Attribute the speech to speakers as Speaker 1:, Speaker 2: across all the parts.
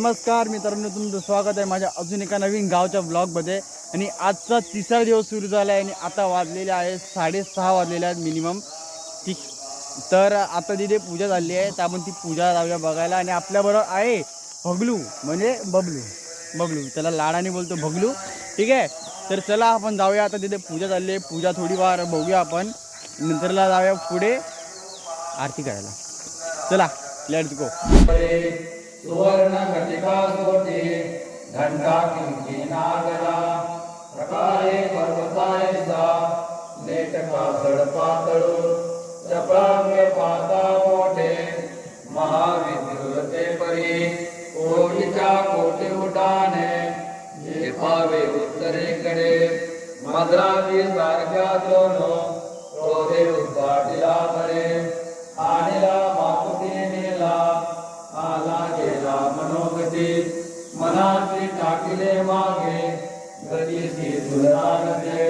Speaker 1: नमस्कार मित्रांनो, तुमचं स्वागत आहे माझ्या अजून एका नवीन गावच्या ब्लॉगमध्ये। आणि आजचा तिसरा दिवस सुरू झाला आहे आणि आता वाजलेले आहे 6:30 वाजलेले आहेत मिनिमम। ठीक, तर आता तिथे पूजा झाली आहे, तर आपण ती पूजा जाऊया बघायला। आणि आपल्याबरोबर आहे भगलू, म्हणजे बबलू त्याला लाडाने बोलतो भगलू। ठीक आहे, तर चला आपण जाऊया। आता तिथे पूजा झाली आहे, पूजा थोडीफार बघूया आपण, नंतरला जाऊया पुढे आरती करायला। चला, लेट्स गो।
Speaker 2: सुवर्ण घटिका सोटे घंटा किंकी नागरा प्रकारे पर्वतायसा लेटका सडपातळू चपळांगे पाता मोठे महाविद्युते परी कोटीच्या कोटी उडाने जे पावे उत्तरेकडे मद्रावी सारख्या दोनो क्रोधे उद्घाटिला बरे आणिला मातुती नेला आला गेला मनोगती मनाची टाकिले मागे गतीची तुलना नसे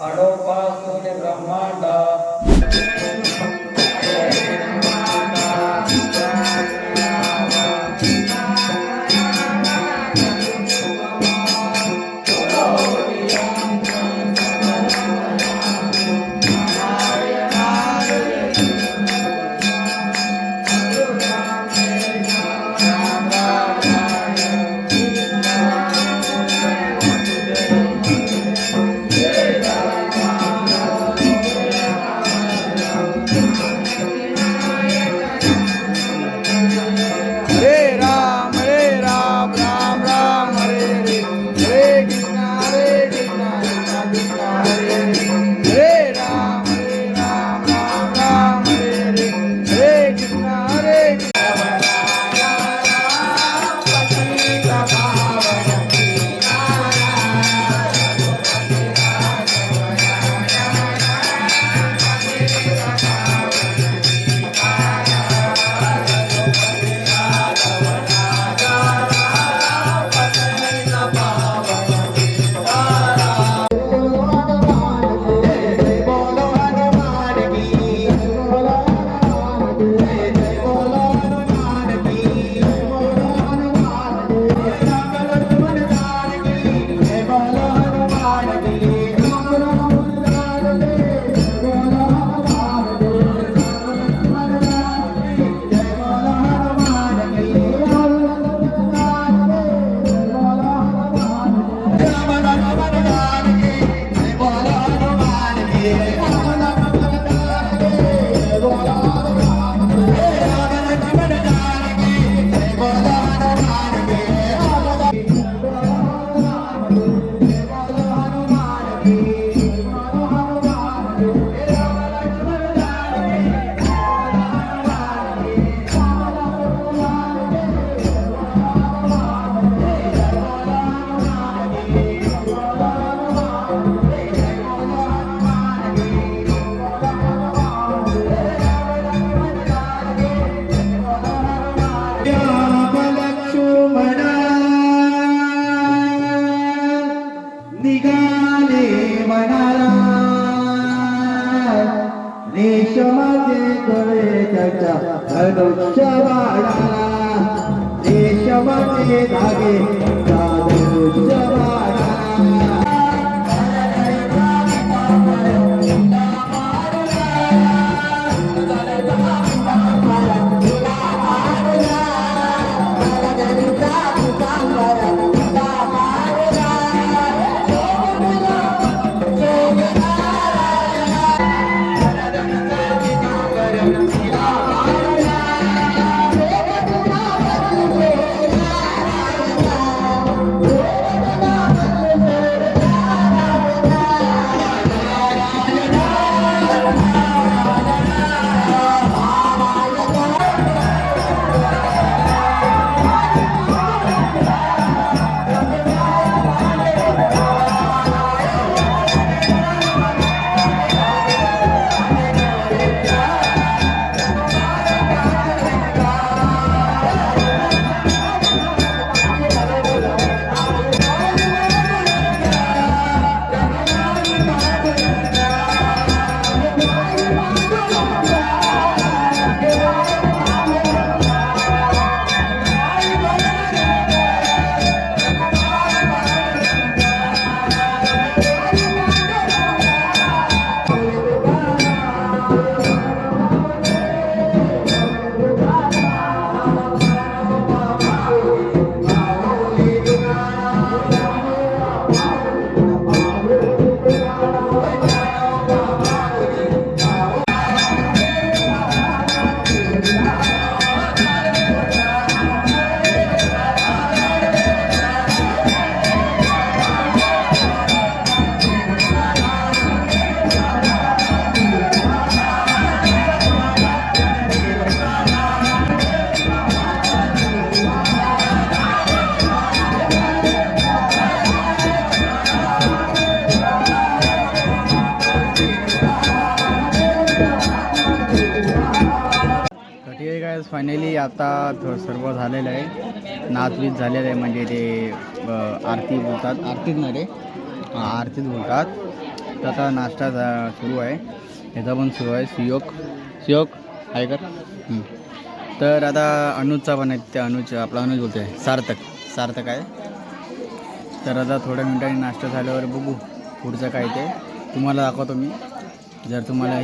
Speaker 2: अडोपासून ब्रह्मांडा
Speaker 3: धनुष्य बाळाला रेशमाचे धागे धनुष्य बाळाला
Speaker 1: फायनली आता सर्व झालेलं आहे, नाचवीत झालेलं आहे, म्हणजे ते आरती बोलतात, आरतीच ना रे, आरतीच बोलतात. तर आता नाश्ता सुरू आहे, ह्याचा पण सुरू आहे, सियोग आहे कर. तर आता अनुजचा पण आहे, त्या आपला अनुज बोलतो आहे, सार्थक आहे. तर आता थोड्या मिनिटांनी नाश्ता झाल्यावर बघू पुढचं काय ते तुम्हाला दाखवतो मी. जर तुम्हाला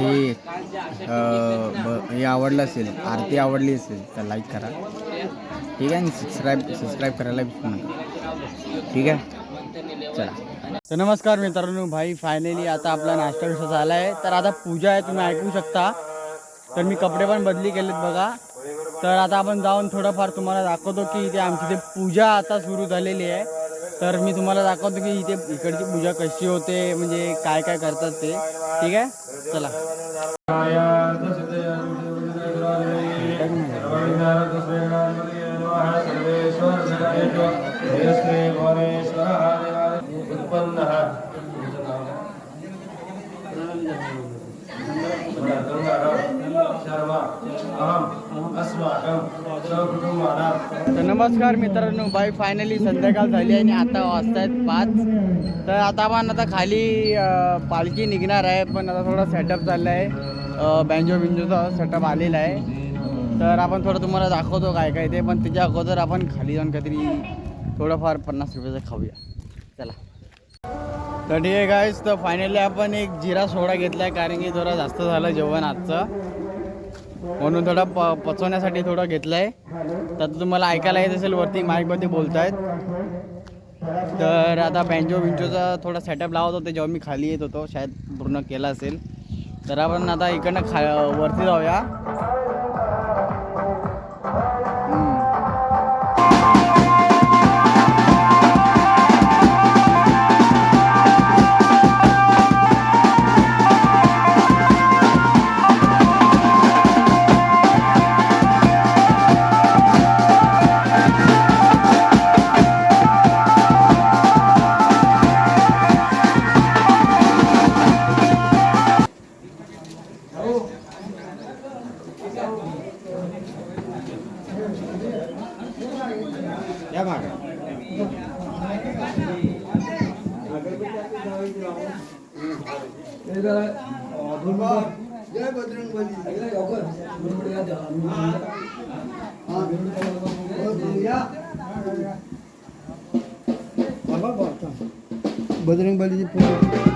Speaker 1: हे आवडलं असेल, आरती आवडली असेल तर लाईक करा, ठीक आहे, आणि सबस्क्राईब करायला विसरू नका, ठीक आहे. चला, तर नमस्कार मित्रांनो, भाई फायनली आता आपला नाश्ता विषय झाला आहे. तर आता पूजा आहे, तुम्ही ऐकू शकता. तर मी कपडे पण बदली केलेत बघा. तर आता आपण जाऊन थोडंफार तुम्हाला दाखवतो की इथे आमची इथे पूजा आता सुरू झालेली आहे. तर मी तुम्हाला दाखवतो की इथे इकडची पूजा कशी होते, म्हणजे काय काय करतात ते, ठीक आहे. चला, तर नमस्कार मित्रांनो, बाई फायनली संध्याकाळ झाली आणि आता वाजतायत 5. तर आता आपण आता खाली पालखी निघणार आहे, पण आता थोडा सेटअप चालला आहे, बँजोचा सेटअप आलेला आहे. तर आपण थोडं तुम्हाला दाखवतो काय काय ते, पण त्याच्या अगोदर आपण खाली जाऊन काहीतरी थोडंफार 50 रुपयाचं खाऊया. चला, तर ठीक आहे गाईस. तर फायनली आपण एक जिरा सोडा घेतला आहे, कारण की थोडा जास्त झालं जेवण आजचं, म्हणून थोडा पचवण्यासाठी थोडं घेतलं आहे. तर तुम्हाला ऐकायला येत असेल वरती माईकमध्ये बोलत आहेत. तर आता बँजोचा थोडा सेटअप लावत होते जेव्हा मी खाली येत होतो, शायद पूर्ण केला असेल. तर आपण आता इकडनं वरती जाऊया.
Speaker 3: बजरंग बलीची पूजा.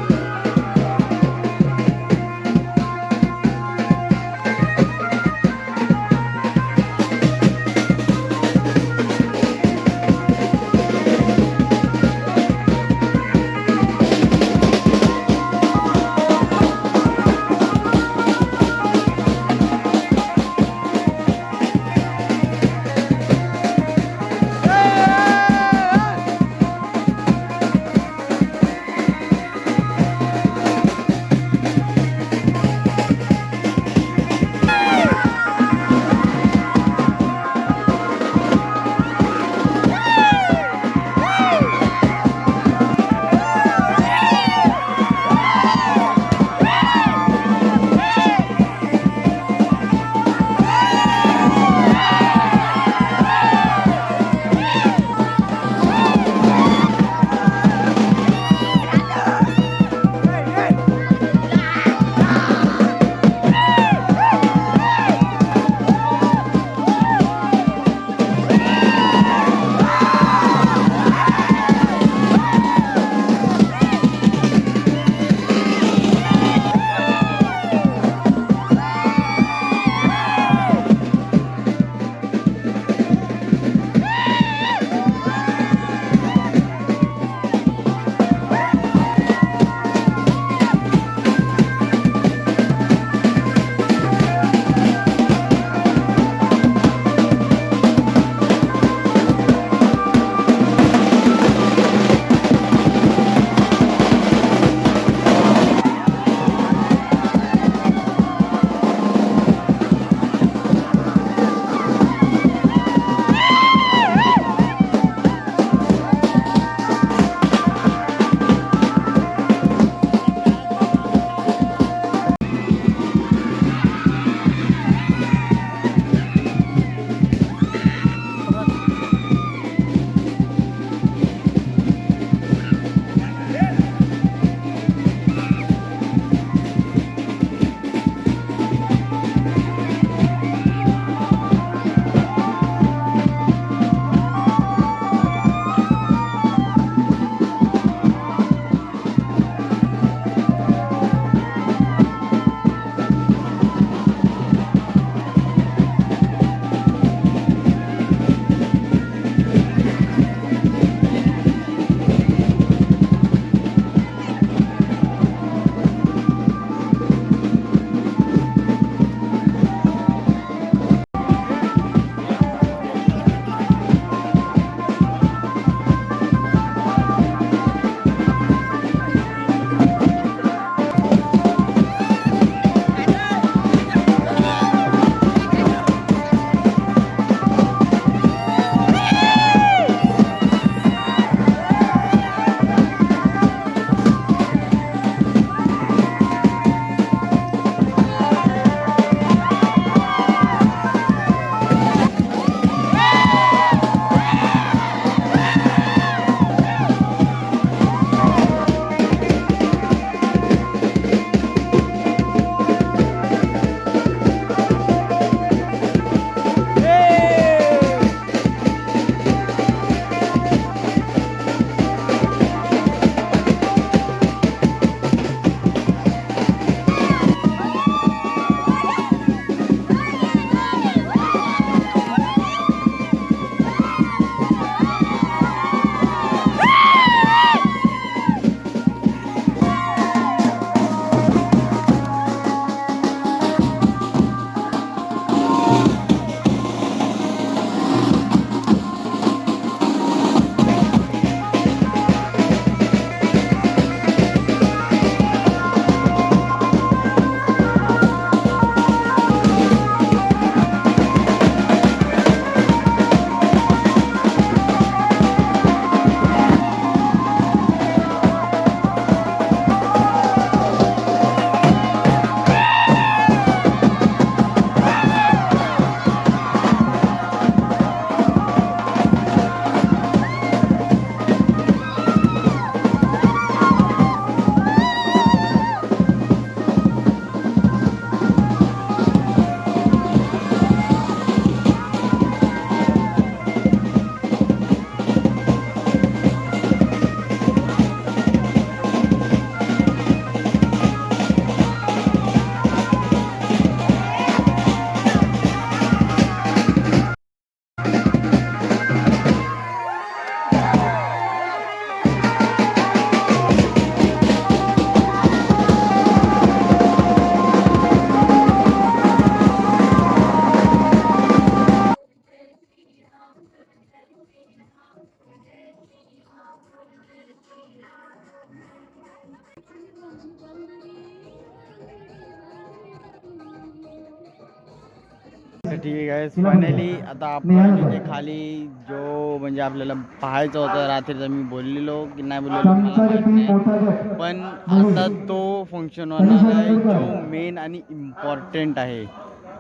Speaker 1: ठीक आहे गाईस, फायनली आता आपण इथे खाली जो म्हणजे आपल्याला पाहायचं होतं रात्रीचा, मी बोललेलो की नाही बोललेलो मला माहित नाही, पण आता तो फंक्शन होणार आहे जो मेन आणि इम्पॉर्टंट आहे.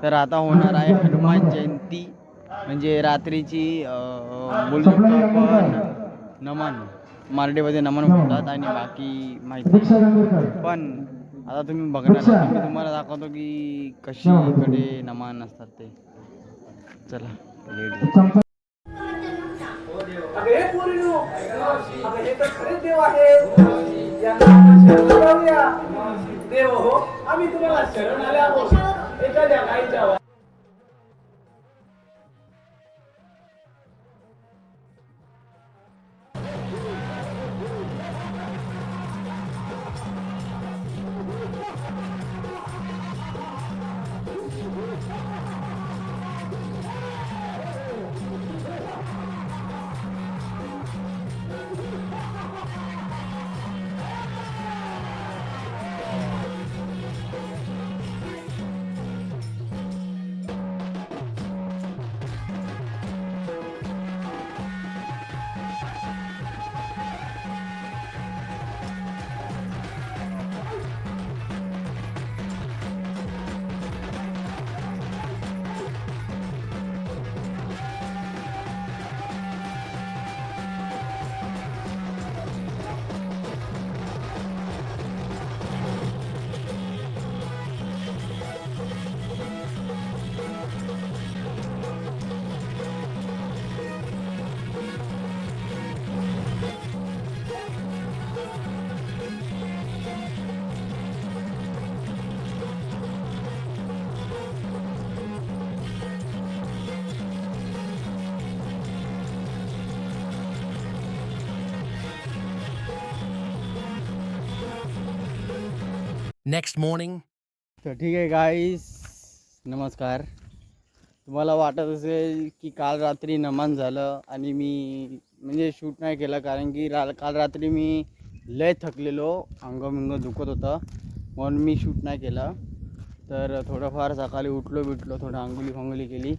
Speaker 1: तर आता होणार आहे हनुमान जयंती, म्हणजे रात्रीची बोलू शकतो आपण नमन, मराठीमध्ये नमन बोलतात आणि बाकी माहिती नाही. पण आता तुम्ही बघणार आहात, मी तुम्हाला दाखवतो की कशी इकडे नमन असतात ते. चला लेट
Speaker 4: अगे पोरीनो, अगं हे तर खरे देव आहेत. यांना आपण शरण जाऊया. देव हो, आम्ही तुम्हाला शरण आले आहोत. एखाद्या गाईच्या
Speaker 5: Next morning,
Speaker 1: तर ठीक आहे गाईस, नमस्कार. तुम्हाला वाटत असेल की काल रात्री नमन झालं आणि मी म्हणजे शूट नाही केलं, कारण की काल रात्री मी लय थकलेलो, अंग दुखत होतं, म्हणून मी शूट नाही केलं. तर थोडंफार सकाळी उठलो थोडं अंघोळी केली,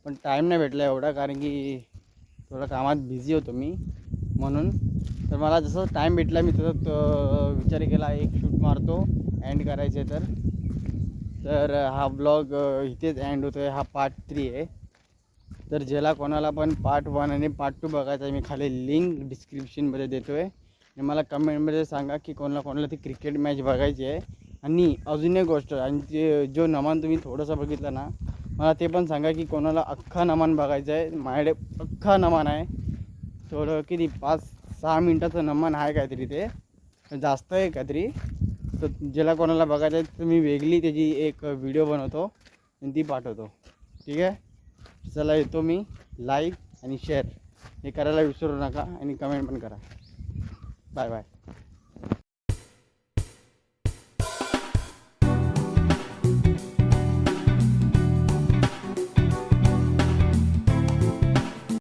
Speaker 1: पण टाईम नाही भेटला एवढा, कारण की थोडं कामात बिझी होतो मी म्हणून. तर मला जसं टाईम भेटला मी तसं विचार केला एक शूट मारतो एंड करायचे. तर हा ब्लॉग इथेच एंड होतो आहे. हा पार्ट 3 आहे. तर ज्याला कोणाला पण पार्ट 1 आणि पार्ट 2 बघायचा आहे, मी खाली लिंक डिस्क्रिप्शनमध्ये देतो आहे. आणि मला कमेंटमध्ये सांगा की कोणाला ती क्रिकेट मॅच बघायची आहे. आणि अजून एक गोष्ट, आणि जो नमन तुम्ही थोडंसं बघितलं ना, मला ते पण सांगा की कोणाला अख्खा नमन बघायचं आहे. माझ्याकडे अख्खा नमन आहे, थोडं किती 5-6 मिनटाचं नमन आहे काहीतरी, ते जास्त आहे काहीतरी. तर ज्याला कोणाला बघायचं आहे तर मी वेगळी त्याची एक व्हिडिओ बनवतो आणि ती पाठवतो. ठीक आहे, चला येतो मी. लाईक आणि शेअर हे करायला विसरू नका आणि कमेंट पण करा. Bye bye.